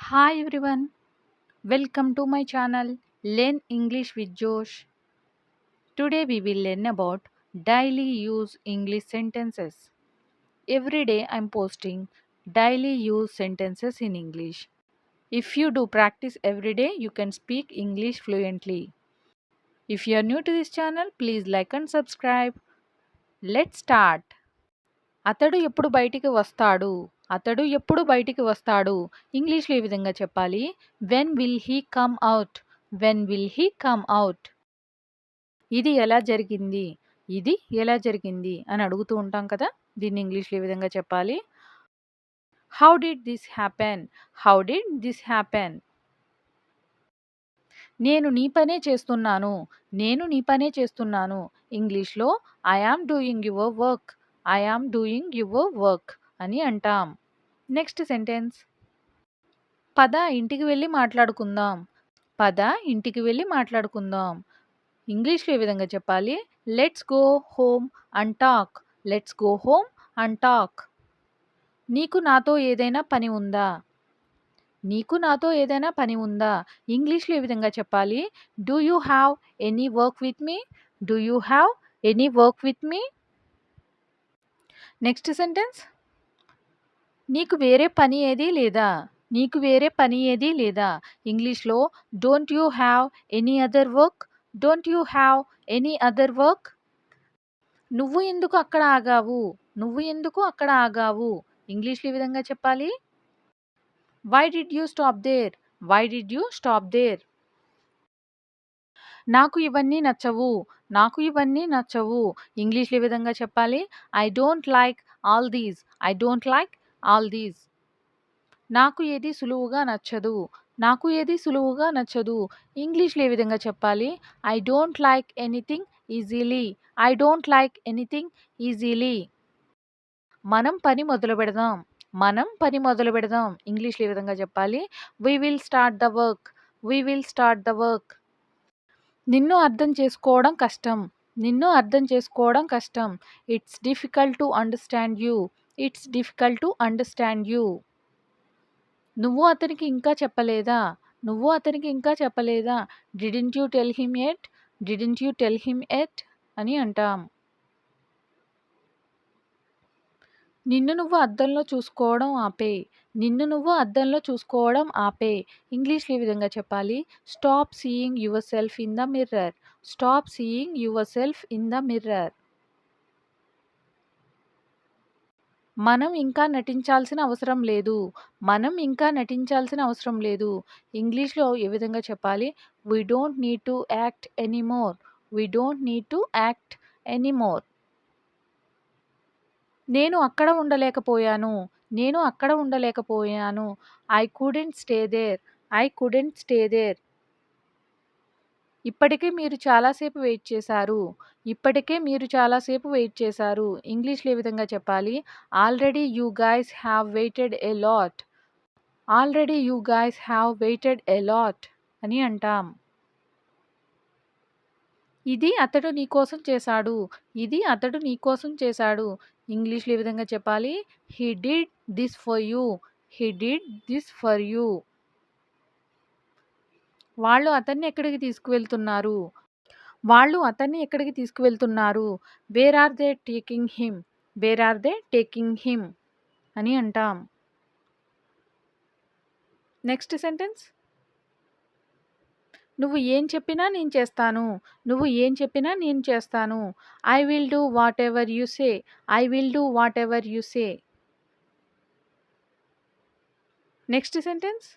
Hi everyone, welcome to my channel Learn English with Josh. Today we will learn about daily use English sentences. Every day I'm posting daily use sentences in English. If you do practice every day, you can speak English fluently. If you are new to this channel, please like and subscribe. Let's start. అతడు ఎప్పుడు బయటికి వస్తాడు? అతడు ఎప్పుడు బయటికి వస్తాడు? ఇంగ్లీష్‌లో ఈ విధంగా చెప్పాలి. When will he come out? When will he come out? ఇది ఎలా జరిగింది? ఇది ఎలా జరిగింది? అని అడుగుతూ ఉంటాం కదా! దీన్ని ఇంగ్లీష్‌లో ఈ విధంగా చెప్పాలి. How did this happen? How did this happen? నేను నీ పనే చేస్తున్నాను. నేను నీ పనే చేస్తున్నాను. ఇంగ్లీష్‌లో I am doing your work. I am doing your work అని అంటాం. Next sentence. పద ఇంటికి వెళ్ళి మాట్లాడుకుందాం. పద ఇంటికి వెళ్ళి మాట్లాడుకుందాం. ఇంగ్లీష్‌లో ఏ విధంగా చెప్పాలి? Let's go home and talk. Let's go home and talk. నీకు నాతో ఏదైనా పని ఉందా? నీకు నాతో ఏదైనా పని ఉందా? ఇంగ్లీష్‌లో ఏ విధంగా చెప్పాలి? Do you have any work with me? Do you have any work with me? Next sentence. నీకు వేరే పని ఏదీ లేదా? నీకు వేరే పని ఏదీ లేదా? ఇంగ్లీష్‌లో don't you have any other work? Don't you have any other work? నువ్వు ఎందుకు అక్కడ ఆగావు? నువ్వు ఎందుకు అక్కడ ఆగావు? ఇంగ్లీష్‌లో ఈ విధంగా చెప్పాలి. Why did you stop there? Why did you stop there? నాకు ఇవన్నీ నచ్చవు. నాకు ఇవన్నీ నచ్చవు. ఇంగ్లీష్‌లో ఈ విధంగా చెప్పాలి. I don't like all these. I don't like all these. నాకు ఏది సులువుగా నచ్చదు. నాకు ఏది సులువుగా నచ్చదు. ఇంగ్లీష్‌లో ఏ విధంగా చెప్పాలి? I don't like anything easily. I don't like anything easily. మనం పని మొదలుపెడదాం. మనం పని మొదలుపెడదాం. ఇంగ్లీష్‌లో ఏ విధంగా చెప్పాలి? We will start the work. We will start the work. నిన్ను అర్థం చేసుకోవడం కష్టం. నిన్ను అర్థం చేసుకోవడం కష్టం. It's difficult to understand you. It's difficult to understand you. నువ్వు అతనికి ఇంకా చెప్పలేదా? నువ్వు అతనికి ఇంకా చెప్పలేదా? Didn't you tell him yet? Didn't you tell him yet? అని అంటాం. నిన్ను నువ్వు అద్దంలో చూసుకోవడం ఆపేయ్. నిన్ను నువ్వు అద్దంలో చూసుకోవడం ఆపేయ్. ఇంగ్లీష్‌లో ఈ విధంగా చెప్పాలి. Stop seeing your self in the mirror. Stop seeing your self in the mirror. మనం ఇంకా నటించాల్సిన అవసరం లేదు. మనం ఇంకా నటించాల్సిన అవసరం లేదు. ఇంగ్లీష్‌లో ఏ విధంగా చెప్పాలి? We don't need to act anymore. We don't need to act anymore. నేను అక్కడ ఉండలేకపోయాను. నేను అక్కడ ఉండలేకపోయాను. I couldn't stay there. I couldn't stay there. ఇప్పటికే మీరు చాలా సేపు వెయిట్ చేశారు. ఇప్పటికే మీరు చాలా సేపు వెయిట్ చేశారు. ఇంగ్లీష్‌లో ఏ విధంగా చెప్పాలి? Already you guys have weighted a lot. Already you guys have weighted a lot అని అంటాం. ఇది అతడు నీకోసం చేశాడు. ఇది అతడు నీకోసం చేశాడు. ఇంగ్లీష్‌లో ఏ విధంగా చెప్పాలి? He did this for you. He did this for you. వాళ్ళు అతన్ని ఎక్కడికి తీసుకువెళ్తున్నారు? వాళ్ళు అతన్ని ఎక్కడికి తీసుకువెళ్తున్నారు? Where are they taking him? Where are they taking him? అని అంటాం. Next sentence. నువ్వు ఏం చెప్పినా నేను చేస్తాను. నువ్వు ఏం చెప్పినా నేను చేస్తాను. I will do whatever you say. I will do whatever you say. Next sentence.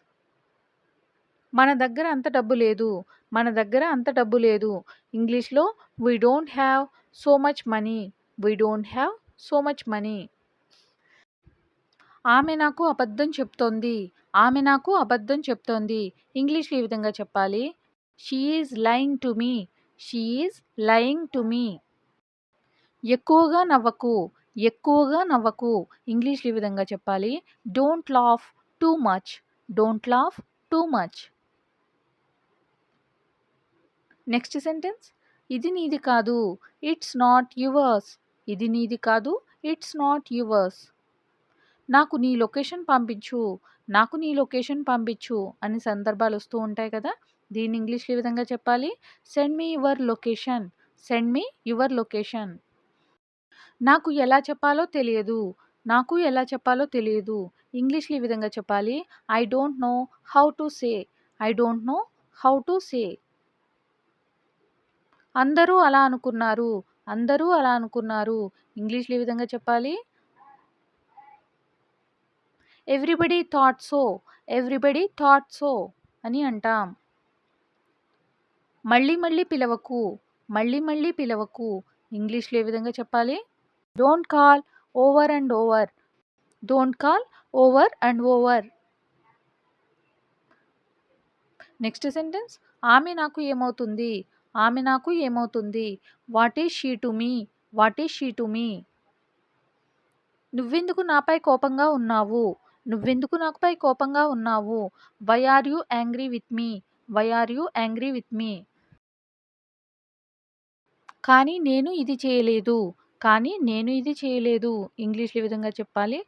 మన దగ్గర అంత డబ్బు లేదు. మన దగ్గర అంత డబ్బు లేదు. ఇంగ్లీష్‌లో we don't have so much money. We don't have so much money. ఆమె నాకు అబద్ధం చెప్తోంది. ఆమె నాకు అబద్ధం చెప్తోంది. ఇంగ్లీష్‌లో ఈ విధంగా చెప్పాలి. She is lying to me. She is lying to me. ఎక్కువగా నవ్వకు. ఎక్కువగా నవ్వకు. ఇంగ్లీష్‌లో ఈ విధంగా చెప్పాలి. Don't laugh too much. Don't laugh too much. Next sentence. ఇది నీది కాదు. It's not yours. ఇది నీది కాదు. It's not yours. నాకు నీ లొకేషన్ పంపించు. నాకు నీ లొకేషన్ పంపించు అని సందర్భాలు వస్తూ ఉంటాయి కదా! దీన్ని ఇంగ్లీష్‌లో ఏ విధంగా చెప్పాలి? Send me your location. Send me your location. నాకు ఎలా చెప్పాలో తెలియదు. నాకు ఎలా చెప్పాలో తెలియదు. ఇంగ్లీష్‌లో ఈ విధంగా చెప్పాలి. I don't know how to say. I don't know how to say. అందరూ అలా అనుకున్నారు. అందరూ అలా అనుకున్నారు. ఇంగ్లీష్‌లో ఏ విధంగా చెప్పాలి? Everybody thought so. Everybody thought so అని అంటాం. మళ్ళీ మళ్ళీ పిలవకు. మళ్ళీ మళ్ళీ పిలవకు. ఇంగ్లీష్‌లో ఏ విధంగా చెప్పాలి? Don't call over and over. Don't call over and over. Next sentence ఆమె నాకు ఏమవుతుంది? ఆమె నాకు ఏమవుతుంది? What is she to me? What is she to me? నువ్వెందుకు నాపై కోపంగా ఉన్నావు? నువ్వెందుకు నాపై కోపంగా ఉన్నావు? Why are you angry with me? Why are you angry with me? కానీ నేను ఇది చేయలేదు. కానీ నేను ఇది చేయలేదు. ఇంగ్లీష్‌లో ఈ విధంగా చెప్పాలి.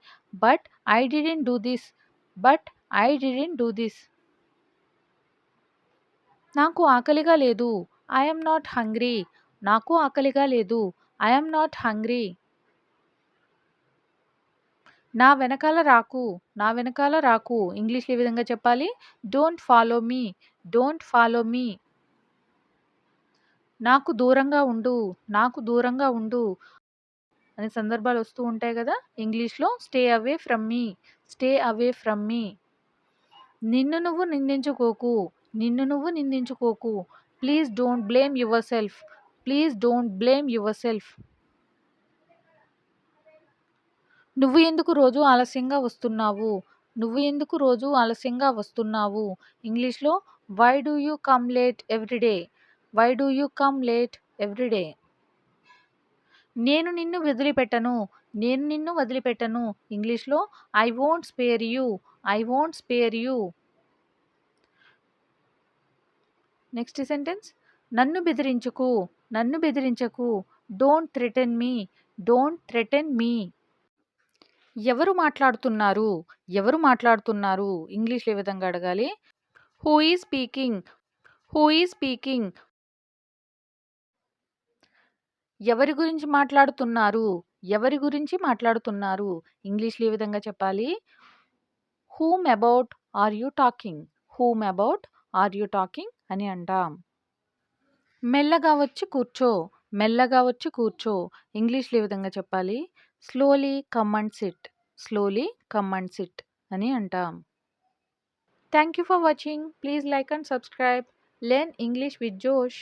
But I didn't do this. But I didn't do this. నాకు ఆకలిగా లేదు. I am not hungry. నాకు ఆకలిగా లేదు. I am not hungry. నా వెనకాల రాకు. నా వెనకాల రాకు. ఇంగ్లీష్‌లో ఏ విధంగా చెప్పాలి? Don't follow me. Don't follow me. నాకు దూరంగా ఉండు. నాకు దూరంగా ఉండు అనే సందర్భాలు వస్తూ ఉంటాయి గదా! ఇంగ్లీష్‌లో stay away from me. Stay away from me. నిన్ను నువ్వు నిందించుకోకు. నిన్ను నువ్వు నిందించుకోకు. Please don't blame yourself. Please don't blame yourself. నువ్వు ఎందుకు రోజు ఆలస్యంగా వస్తున్నావు? నువ్వు ఎందుకు రోజు ఆలస్యంగా వస్తున్నావు? ఇంగ్లీష్‌లో why do you come late every day? Why do you come late every day? నేను నిన్ను వదిలిపెట్టను. నేను నిన్ను వదిలిపెట్టను. ఇంగ్లీష్‌లో I won't spare you. I won't spare you. Next sentence నన్ను బెదిరించకు. నన్ను బెదిరించకు. Don't threaten me. Don't threaten me. ఎవరు మాట్లాడుతున్నారు? ఎవరు మాట్లాడుతున్నారు? ఇంగ్లీష్‌లో ఏ విధంగా అడగాలి? Who is speaking? Who is speaking? ఎవరి గురించి మాట్లాడుతున్నారు? ఎవరి గురించి మాట్లాడుతున్నారు? ఇంగ్లీష్‌లో ఏ విధంగా చెప్పాలి? Whom about are you talking? Whom about are you talking అని అంటాం. మెల్లగా వచ్చి కూర్చో. మెల్లగా వచ్చి కూర్చో. ఇంగ్లీష్‌లో ఏ విధంగా చెప్పాలి? Slowly come and SIT. Slowly come and SIT అని అంటాం. Thank you for watching. Please like and subscribe. Learn English with Josh.